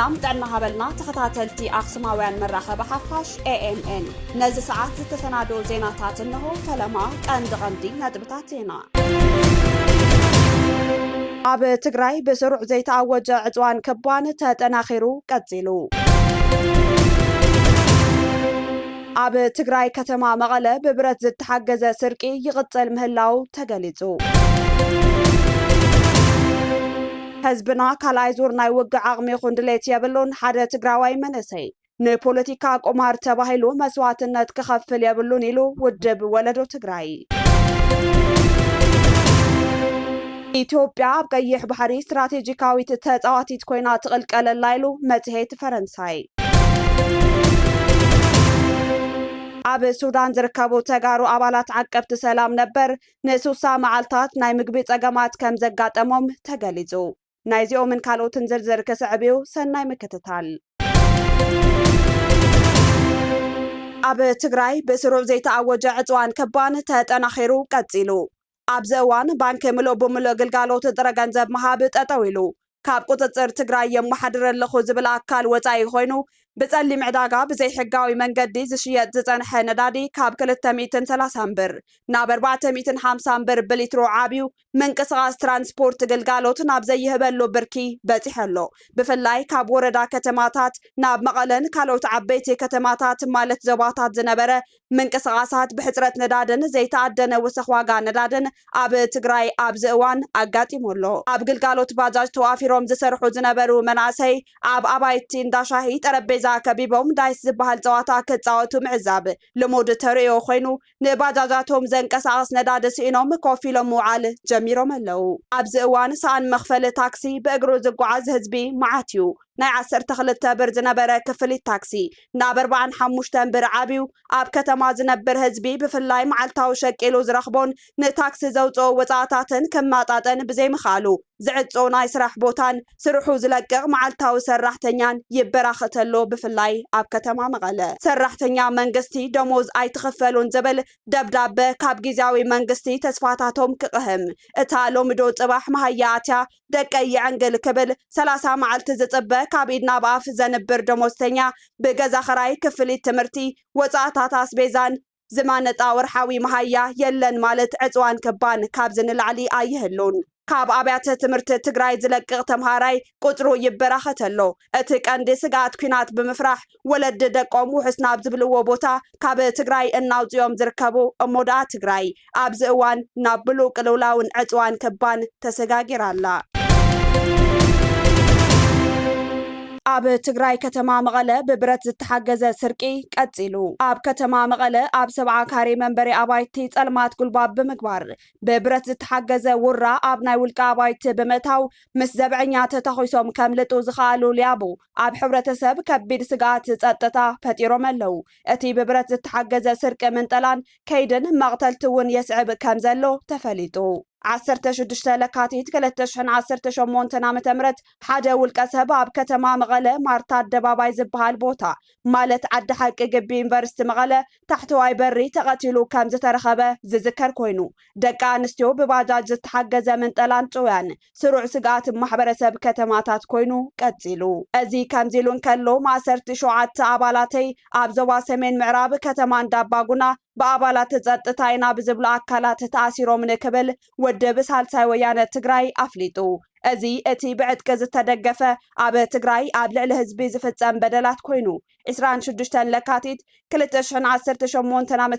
ሰላም ጥዕና ሃበልና ተኸታተልቲ ኣኽሱማውያን መራኸቢ ሓፋሽ AMN ነዚ ሰዓት ዝተሰናዶ ዜናታት እንሆ ፈለማ ቀንዲ ነጥብታት ዜና ኣብ ትግራይ በስሩዕ ዘይተኣወጀ ዕፅዋን ከባን ተጠናኺሩ ቀፂሉ ኣብ ትግራይ ከተማ መቐለ ብብረት ዝተሓገዘ ስርቂ ይቕፅል ምህላው ተገሊጹ ህዝብና ካልኣይ ዙር ናይ ውግእ ዓቕሚ ኩንድሌት የብሉን ሓደ ትግራዋይ መንእሰይ ንፖለቲካ ቁማር ተባሂሉ መስዋዕትነት ክኸፍል የብሉን ኢሉ ውድብ ወለዶ ትግራይ ኢትዮጵያ ኣብ ቀይሕ ባሕሪ ስትራቴጂካዊት ተጻዋቲት ኮይና ትቕልቀለላ ኢሉ መጽሔት ፈረንሳይ ኣብ ሱዳን ዝርከቡ ተጋሩ ኣባላት ዓቀብቲ ሰላም ነበር ንሱሳ መዓልታት ናይ ምግቢ ጸገማት ከም ዘጋጠሞም ተገሊጹ ናይዚኦምን ካልኦትን ዝርዝር ክስዕብዩ ሰናይ ምክትታል ኣብ ትግራይ በስሩዕ ዘይተኣወጀ ዕፅዋን ከባን ተጠናኺሩ ቀፂሉ ኣብዚ እዋን ባንኪ ምሉእ ብምሉእ ግልጋሎት ጥረ ገንዘብ ምሃብ ጠጠው ኢሉ ካብ ቁፅፅር ትግራይ የመሓድር ኣለኹ ዝብል ኣካል ወፃኢ ኮይኑ ብጸሊም ዕዳጋ ብዘይ ሕጋዊ መንገዲ ዝሽየጥ ዝጸንሐ ነዳዲ ካብ 230 ብር ናብ 450 ብር ብሊትሮ ዓብዩ ምንቅስቓስ ትራንስፖርት ግልጋሎት ናብ ዘይህበሉ ብርኪ በፂሕ ኣሎ ብፍላይ ካብ ወረዳ ከተማታት ናብ መቐለን ካልኦት ዓበይቲ ከተማታት ማለት ዞባታት ዝነበረ ምንቅስቓሳት ብሕፅረት ነዳድን ዘይተኣደነ ወሰኽ ዋጋ ነዳድን ኣብ ትግራይ ኣብዚ እዋን ኣጋጢሙሎ ኣብ ግልጋሎት ባጃጅ ተዋፊሮም ዝሰርሑ ዝነበሩ መናእሰይ ኣብ ኣባይቲ እንዳሻሂ ጠረጴዛ ከቢቦም ዳይስ ዝበሃል ፀዋታ ክፃወቱ ምዕዛብ ልሙድ ተርእዮ ኮይኑ ንባጃጃቶም ዘንቀሳቐስ ነዳዲ ስኢኖም ኮፍ ኢሎም ምውዓል ጀሚሮም ኣለው ኣብዚ እዋን ሰኣን መኽፈሊ ታክሲ ብእግሩ ዝጓዓዝ ህዝቢ መዓት እዩ ናይ 12 ብር ዝነበረ ክፍሊት ታክሲ ናብ 45 ብር ዓብዩ ኣብ ከተማ ዝነብር ህዝቢ ብፍላይ መዓልታዊ ሸቂሉ ዝረኽቦን ንታክሲ ዘውፅኦ ወፃእታትን ከማጣጠን ብዘይምኽኣሉ ዝዕፆ ናይ ስራሕ ቦታን ስርሑ ዝለቅቕ መዓልታዊ ሰራሕተኛን ይበራኸተሎ ብፍላይ ኣብ ከተማ መቐለ ሰራሕተኛ መንግስቲ ደሞዝ ኣይትኽፈሉን ዝብል ደብዳበ ካብ ጊዜያዊ መንግስቲ ተስፋታቶም ክቕህም እታ ሎምዶ ጽባሕ መሃያእትያ ደቀይ ዕንግል ክብል 30 መዓልቲ ዝጽበ ካብ ኢድና ብኣፍ ዘንብር ደሞዝተኛ ብገዛ ኸራይ ክፍሊት ትምህርቲ ወፃእታት ኣስቤዛን ዝማነጣ ወርሓዊ መሃያ የለን ማለት ዕፅዋን ከባን ካብ ዝንላዕሊ ኣይህሉን ካብ ኣብያተ ትምህርቲ ትግራይ ዝለቅቕ ተምሃራይ ቁጥሩ ይበራኸተሎ እቲ ቀንዲ ስጋት ኩናት ብምፍራሕ ወለዲ ደቆም ውሕስ ናብ ዝብልዎ ቦታ ካብ ትግራይ እናውፅኦም ዝርከቡ እሞዳ ትግራይ ኣብዚ እዋን ናብ ብሉቅ ቅልውላውን ዕፅዋን ከባን ተሰጋጊራላ ኣብ ትግራይ ከተማ መቐለ ብብረት ዝተሓገዘ ስርቂ ቀፂሉ ኣብ ከተማ መቐለ ኣብ 70 ካሬ መንበሪ ኣባይቲ ጸልማት ጉልባብ ብምግባር ብብረት ዝተሓገዘ ውራ ኣብ ናይ ውልቃ ኣባይቲ ብምእታው ምስ ዘብዐኛ ተተኺሶም ከምልጡ ዝኽኣሉ ልያቡ ኣብ ሕብረተሰብ ከቢድ ስጋኣት ጸጥታ ፈጢሮም ኣለው እቲ ብብረት ዝተሓገዘ ስርቂ ምንጠላን ከይድን መቕተልቲ እውን የስዕብ ከም ዘሎ ተፈሊጡ 16 ለካቲት 2018 ዓ.ም ሓደ ውልቀ ሰብ ኣብ ከተማ መቐለ ማርታ ኣደባባይ ዝበሃል ቦታ ማለት ዓዲ ሓቂ ግቢ ዩኒቨርሲቲ መቐለ ታሕተዋይ በሪ ተቐቲሉ ከም ዝተረኸበ ዝዝከር ኮይኑ ደቂ ኣንስትዮ ብባጃጅ ዝተሓገዘ ምንጠላን ጭውያን ስሩዕ ስጋኣት ማሕበረሰብ ከተማታት ኮይኑ ቀፂሉ እዚ ከምዚ ኢሉ እንከሎ ማእሰርቲ 7 ኣባላተይ ኣብ ዞባ ሰሜን ምዕራብ ከተማ እንዳባጉና በአባላት ጸጥታ ኢና ብዝብሉ ኣካላት ተኣሲሮም ንክብል ወደብ ሳልሳይ ወያነ ትግራይ ኣፍሊጡ እዚ እቲ ብዕጥቂ ዝተደገፈ ኣብ ትግራይ ኣብ ልዕሊ ህዝቢ ዝፍጸም በደላት ኮይኑ 26 ለካቲት 2018 ዓ.ም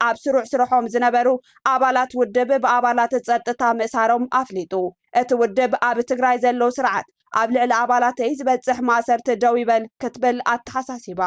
ኣብ ስሩዕ ስርሖም ዝነበሩ ኣባላት ውድብ ብኣባላት ጸጥታ ምእሳሮም ኣፍሊጡ እቲ ውድብ ኣብ ትግራይ ዘሎ ስርዓት ኣብ ልዕሊ ኣባላተይ ዝበጽሕ ማእሰርቲ ደው ይበል ክትብል ኣተሓሳሲባ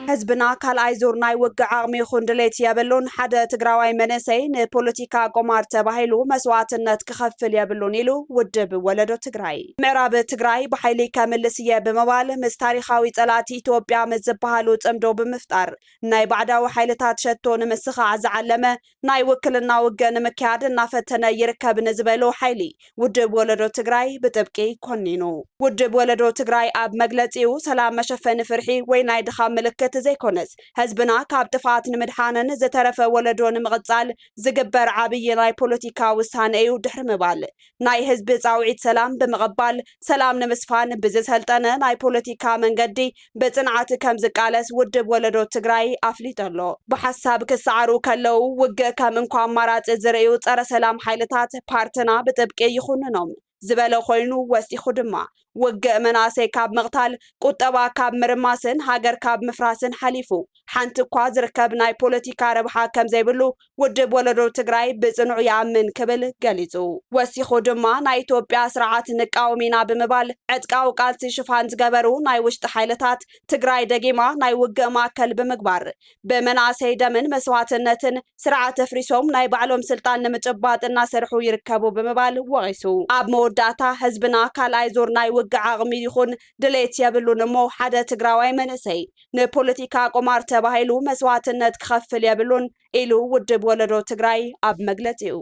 ህዝብና ካልኣይ ዙር ናይ ውግእ ዓቕሚ ኩንድሌት የብሉን ሓደ ትግራዋይ መንእሰይ ንፖለቲካ ቁማር ተባሂሉ መስዋዕትነት ክኸፍል የብሉን ኢሉ ውድብ ወለዶ ትግራይ ምዕራብ ትግራይ ብሓይሊ ከምልስ እየ ብምባል ምስ ታሪኻዊ ጸላቲ ኢትዮጵያ ምስ ዝበሃሉ ጽምዶ ብምፍጣር ናይ ባዕዳዊ ሓይልታት ሸቶ ንምስኻዕ ዝዓለመ ናይ ውክልና ውግእ ንምክያድ እናፈተነ ይርከብ ንዝበሉ ሓይሊ ውድብ ወለዶ ትግራይ ብጥብቂ ኮኒኑ ውድብ ወለዶ ትግራይ ኣብ መግለጺኡ ሰላም መሸፈኒ ፍርሒ ወይ ናይ ድኻም ምልክት ዘይኮነስ ህዝብና ካብ ጥፋት ንምድሓንን ዝተረፈ ወለዶን ምቕጻል ዝግበር ዓብይ ናይ ፖለቲካ ውሳነ እዩ ድሕሪ ምባል ናይ ህዝቢ ጻውዒት ሰላም ብምቕባል ሰላም ንምስፋን ብዝሰልጠነ ናይ ፖለቲካ መንገዲ ብጽንዓት ከም ዝቃለስ ውድብ ወለዶ ትግራይ ኣፍሊጠሎ ብሓሳብ ክሰዓሩ ከለው ውግእ ከም እንኳ ኣማራፂ ዝርእዩ ጸረ ሰላም ሓይልታት ፓርቲና ብጥብቂ ይኹንኖም ዝበለ ኮይኑ ወሲኹ ድማ ውግእ መናሰይ ካብ ምቕታል ቁጠባ ካብ ምርማስን ሃገር ካብ ምፍራስን ሓሊፉ ሓንቲ እኳ ዝርከብ ናይ ፖለቲካ ረብሓ ከም ዘይብሉ ውድብ ወለዶ ትግራይ ብጽኑዕ ይኣምን ክብል ገሊጹ ወሲኹ ድማ ናይ ኢትዮጵያ ስርዓት ንቃወሚና ብምባል ዕጥቃዊ ቃልሲ ሽፋን ዝገበሩ ናይ ውሽጢ ሓይልታት ትግራይ ደጊማ ናይ ውግእ ማእከል ብምግባር ብመናሰይ ደምን መስዋዕትነትን ስርዓት ኣፍሪሶም ናይ ባዕሎም ስልጣን ንምጭባጥ እናሰርሑ ይርከቡ ብምባል ወቂሱ ኣብ መወዳእታ ህዝብና ካልኣይ ዙር ናይ ውግእ ዓቕሚ ይኹን ድሌት የብሉን እሞ ሓደ ትግራዋይ መንእሰይ ንፖለቲካ ቁማር ተባሂሉ መስዋዕትነት ክኸፍል የብሉን ኢሉ ውድብ ወለዶ ትግራይ ኣብ መግለጺኡ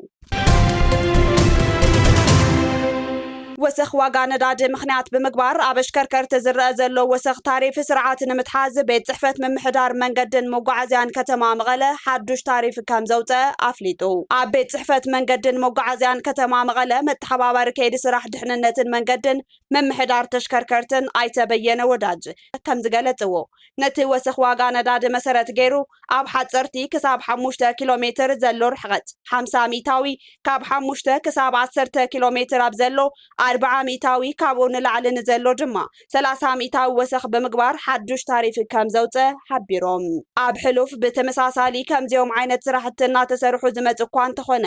ወሰኽ ዋጋ ነዳዲ ምኽንያት ብምግባር ኣብ ኣሽከርከርቲ ዝረአ ዘሎ ወሰኽ ታሪፍ ስርዓት ንምትሓዝ ቤት ጽሕፈት ምምሕዳር መንገድን መጓዓዝያን ከተማ መቐለ ሓዱሽ ታሪፍ ከም ዘውፅአ ኣፍሊጡ ኣብ ቤት ጽሕፈት መንገድን መጓዓዝያን ከተማ መቐለ መተሓባባሪ ከይዲ ስራሕ ድሕንነትን መንገድን ምምሕዳር ተሽከርከርትን ኣይተበየነ ወዳጅ ከም ዝገለጽዎ ነቲ ወሰኽ ዋጋ ነዳዲ መሰረት ገይሩ ኣብ ሓጸርቲ ክሳብ 5 ኪሎ ሜትር ዘሎ ርሕቐት 50 ሚታዊ ካብ 5 ክሳብ 10 ኪሎ ሜትር ኣብ ዘሎ 40 ሚታዊ ካብኡ ንላዕሊ ንዘሎ ድማ 30 ሚታዊ ወሰኽ ብምግባር ሓዱሽ ታሪፍ ከም ዘውፅአ ሓቢሮም ኣብ ሕሉፍ ብተመሳሳሊ ከምዚኦም ዓይነት ስራሕቲ እናተሰርሑ ዝመጽ እኳ እንተኾነ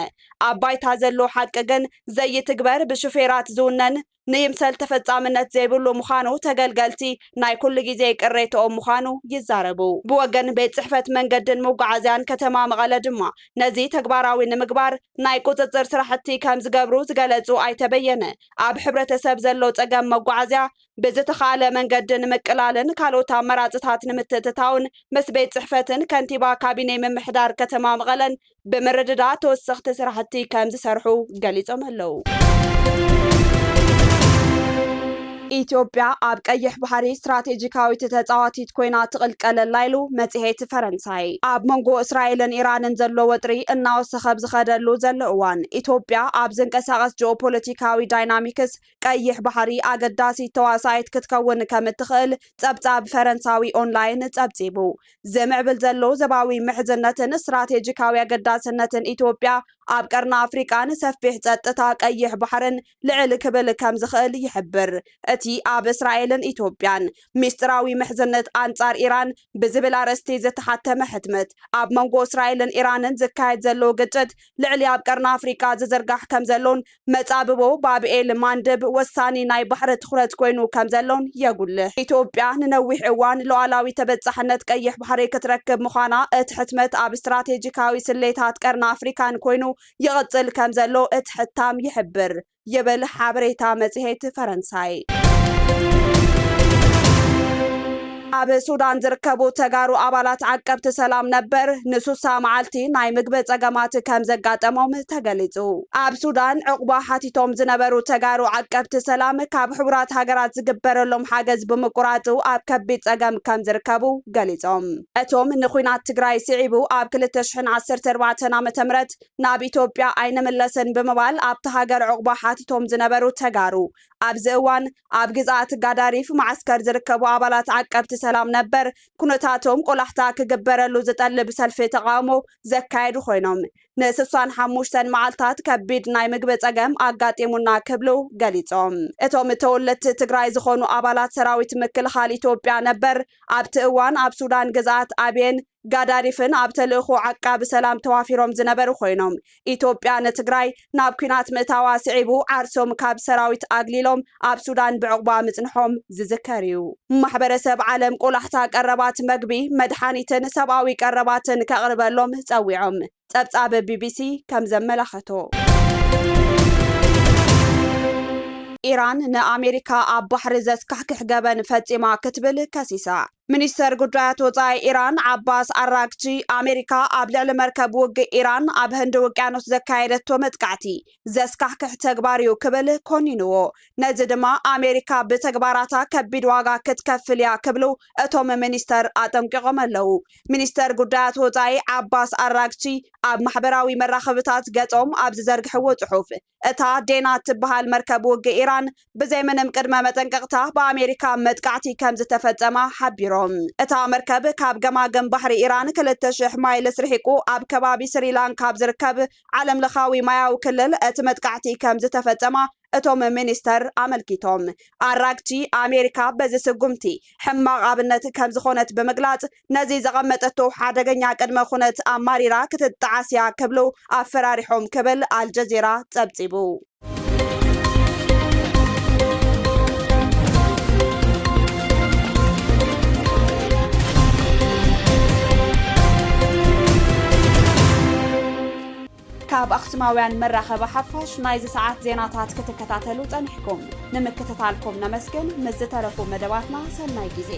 ኣብ ባይታ ዘሎ ሓቂ ግን ዘይትግበር ብሹፌራት ዝውነን ንይምሰል ተፈጻምነት ዘይብሉ ምዃኑ ተገልገልቲ ናይ ኩሉ ግዜ ቅሬቶኦም ምዃኑ ይዛረቡ ብወገን ቤት ጽሕፈት መንገድን መጓዓዝያን ከተማ መቐለ ድማ ነዚ ተግባራዊ ንምግባር ናይ ቁጥጥር ስራሕቲ ከም ዝገብሩ ዝገለጹ ኣይተበየነ ኣብ ሕብረተሰብ ዘሎ ጸገም መጓዓዝያ ብዝተኻለ መንገድን ምቅላልን ካልኦት ኣመራፅታት ንምትእትታውን ምስ ቤት ጽሕፈትን ከንቲባ ካቢኔ ምምሕዳር ከተማ መቐለን ብምርድዳ ተወሰኽቲ ስራሕቲ ከም ዝሰርሑ ገሊጾም ኣለው ኢትዮጵያ ኣብ ቀይሕ ባሕሪ ስትራቴጂካዊት ተጻዋቲት ኮይና ትቕልቀለላ ኢሉ መጽሔት ፈረንሳይ ኣብ መንጎ እስራኤልን ኢራንን ዘሎ ወጥሪ እናወሰኸ ዝኸደሉ ዘሎ እዋን ኢትዮጵያ ኣብ ዝንቀሳቐስ ጂኦፖለቲካዊ ዳይናሚክስ ቀይሕ ባሕሪ ኣገዳሲ ተዋሳኢት ክትከውን ከም እትኽእል ጸብጻብ ፈረንሳዊ ኦንላይን ጸብጺቡ ዝምዕብል ዘሎ ዘባዊ ምሕዝነትን ስትራቴጂካዊ ኣገዳስነትን ኢትዮጵያ ኣብ ቀርና ኣፍሪቃን ሰፊሕ ጸጥታ ቀይሕ ባሕርን ልዕል ክብል ከም ዝኽእል ይሕብር እቲ ኣብ እስራኤልን ኢትዮጵያን ሚስጥራዊ ምሕዝነት ኣንጻር ኢራን ብዝብል ኣርእስቲ ዝተሓተመ ሕትመት ኣብ መንጎ እስራኤልን ኢራንን ዝካየድ ዘሎ ግጭት ልዕሊ ኣብ ቀርና ኣፍሪቃ ዝዝርጋሕ ከም ዘሎን መጻብቦ ባብኤል ማንድብ ወሳኒ ናይ ባሕሪ ትኹረት ኮይኑ ከም ዘሎን የጉልህ ኢትዮጵያ ንነዊሕ እዋን ሉዓላዊ ተበጻሕነት ቀይሕ ባሕሪ ክትረክብ ምዃና እቲ ሕትመት ኣብ ስትራቴጂካዊ ስሌታት ቀርና ኣፍሪካን ኮይኑ ይቕጽል ከም ዘሎ እቲ ሕታም ይሕብር يبل حبريتا مزهيت فرنساي ኣብ ሱዳን ዝርከቡ ተጋሩ ኣባላት ዓቀብቲ ሰላም ነበር ንሱሳ መዓልቲ ናይ ምግቢ ጸገማት ከም ዘጋጠሞም ተገሊጹ ኣብ ሱዳን ዕቁባ ሓቲቶም ዝነበሩ ተጋሩ ዓቀብቲ ሰላም ካብ ሕቡራት ሃገራት ዝግበረሎም ሓገዝ ብምቁራጡ ኣብ ከቢድ ጸገም ከም ዝርከቡ ገሊጾም እቶም ንኹናት ትግራይ ስዒቡ ኣብ 2014 ዓ.ም ናብ ኢትዮጵያ ኣይንምለስን ብምባል ኣብቲ ሃገር ዕቁባ ሓቲቶም ዝነበሩ ተጋሩ ኣብ ዝእዋን ኣብ ግዛት ጋዳሪፍ ማዕስከር ዝርከቡ ኣባላት ዓቀብቲ ሰላም ነበር ኩነታቶም ቆላሕታ ክግበረሉ ዝጠልብ ሰልፊ ተቃውሞ ዘካየዱ ኮይኖም ን65 መዓልታት ከቢድ ናይ ምግቢ ጸገም ኣጋጢሙና ክብሉ ገሊጾም እቶም ተወለድቲ ትግራይ ዝኾኑ ኣባላት ሰራዊት ምክልኻል ኢትዮጵያ ነበር ኣብቲ እዋን ኣብ ሱዳን ግዛት ኣብየን ጋዳሪፍን ኣብ ተልእኹ ዓቃብ ሰላም ተዋፊሮም ዝነበሩ ኮይኖም ኢትዮጵያ ንትግራይ ናብ ኩናት ምእታዋ ስዒቡ ዓርሶም ካብ ሰራዊት ኣግሊሎም ኣብ ሱዳን ብዕቁባ ምጽንሖም ዝዝከር እዩ ማሕበረሰብ ዓለም ቆላሕታ ቀረባት መግቢ መድሓኒትን ሰብኣዊ ቀረባትን ከቕርበሎም ጸዊዖም ጸብጻብ ቢቢሲ ከም ዘመላኸቶ ኢራን ንኣሜሪካ ኣብ ባሕሪ ዘስካሕክሕ ገበን ፈጺማ ክትብል ከሲሳ ሚኒስተር ጉዳያት ወፃኢ ኢራን ዓባስ አራግቺ ኣሜሪካ ኣብ ልዕሊ መርከብ ውግእ ኢራን ኣብ ህንዲ ውቅያኖስ ዘካየደቶ መጥቃዕቲ ዘስካሕክሕ ተግባር እዩ ክብል ኮኒንዎ ነዚ ድማ ኣሜሪካ ብተግባራታ ከቢድ ዋጋ ክትከፍል እያ ክብሉ እቶም ሚኒስተር ኣጠንቂቖም ኣለው ሚኒስተር ጉዳያት ወፃኢ ዓባስ አራግቺ ኣብ ማሕበራዊ መራኸብታት ገጾም ኣብ ዝዘርግሕዎ ጽሑፍ እታ ዴና ትበሃል መርከብ ውግእ ኢራን ብዘይ ምንም ቅድመ መጠንቀቕታ በኣሜሪካ መጥቃዕቲ ከም ዝተፈጸማ ሓቢሮም እታ መርከብ ካብ ገማገም ባሕሪ ኢራን 2000 ማይልስ ርሒቁ ኣብ ከባቢ ስሪላንካ ዝርከብ ዓለምለኻዊ ማያዊ ክልል እቲ መጥቃዕቲ ከም ዝተፈጸማ እቶም ሚኒስተር ኣመልኪቶም ኣራግቺ ኣሜሪካ በዚ ስጉምቲ ሕማቕ ኣብነት ከም ዝኾነት ብምግላጽ ነዚ ዘቐመጠቶ ሓደገኛ ቅድመ ኩነት ኣማሪራ ክትጣዓስ እያ ክብሉ ኣፈራሪሖም ክብል ኣልጀዚራ ጸብጺቡ ካብ ኣክሱማውያን መራኸቢ ሓፋሽ ናይዚ ሰዓት ዜናታት ክትከታተሉ ጸኒሕኩም ንምክትታልኩም ነመስግን ምስ ዝተረፉ መደባትና ሰናይ ግዜ